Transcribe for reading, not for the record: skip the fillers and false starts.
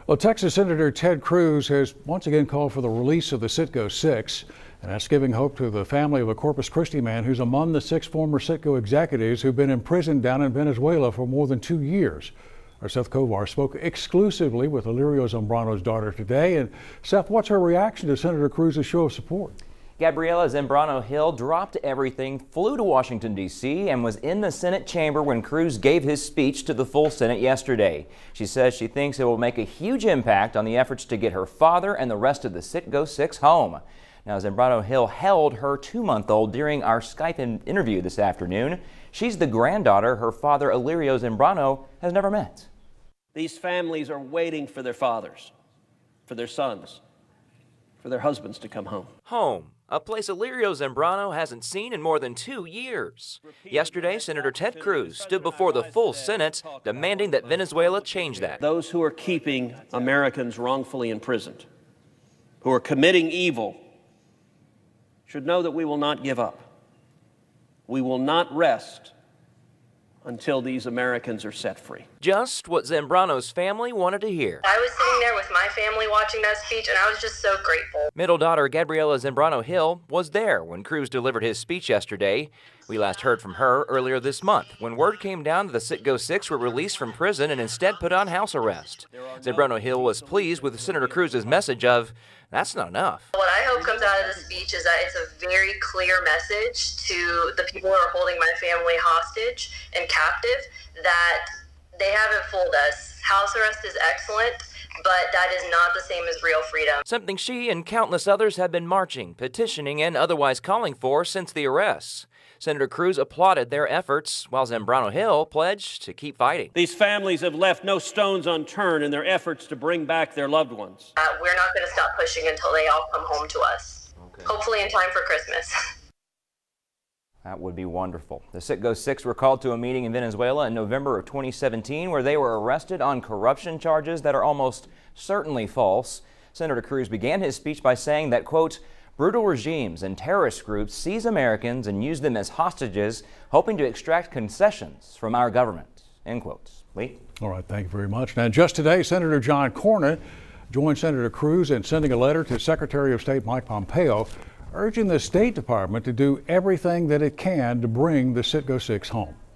Well, Texas Senator Ted Cruz has once again called for the release of the Citgo Six, and that's giving hope to the family of a Corpus Christi man who's among the 6 former Citgo executives who've been imprisoned down in Venezuela for more than 2 years. Our Seth Kovar spoke exclusively with Alirio Zambrano's daughter today. And Seth, what's her reaction to Senator Cruz's show of support? Gabriela Zambrano Hill dropped everything, flew to Washington, D.C., and was in the Senate chamber when Cruz gave his speech to the full Senate yesterday. She says she thinks it will make a huge impact on the efforts to get her father and the rest of the Citgo Six home. Now, Zambrano Hill held her 2-month-old during our Skype interview this afternoon. She's the granddaughter her father, Alirio Zambrano, has never met. These families are waiting for their fathers, for their sons, for their husbands to come home. Home, a place Alirio Zambrano hasn't seen in more than 2 years. Yesterday, Senator Ted Cruz stood before the full Senate demanding that Venezuela change that. Those who are keeping Americans wrongfully imprisoned, who are committing evil, should know that we will not give up. We will not rest until these Americans are set free. Just what Zambrano's family wanted to hear. I was sitting there with my family watching that speech, and I was just so grateful. Middle daughter Gabriela Zambrano Hill was there when Cruz delivered his speech yesterday. We last heard from her earlier this month when word came down that the Citgo Six were released from prison and instead put on house arrest. Zambrano Hill was pleased with Senator Cruz's message of, "That's not enough." What I hope comes out of the speech is that it's a very clear message to the people who are holding my family hostage and captive that they haven't fooled us. House arrest is excellent, but that is not the same as real freedom. Something she and countless others have been marching, petitioning, and otherwise calling for since the arrests. Senator Cruz applauded their efforts, while Zambrano Hill pledged to keep fighting. These families have left no stones unturned in their efforts to bring back their loved ones. We're not going to stop pushing until they all come home to us. Okay. Hopefully in time for Christmas. That would be wonderful. The Citgo Six were called to a meeting in Venezuela in November of 2017 where they were arrested on corruption charges that are almost certainly false. Senator Cruz began his speech by saying that, quote, "Brutal regimes and terrorist groups seize Americans and use them as hostages, hoping to extract concessions from our government," end quotes. Lee? All right, thank you very much. Now, just today, Senator John Cornyn joined Senator Cruz in sending a letter to Secretary of State Mike Pompeo urging the State Department to do everything that it can to bring the Citgo Six home.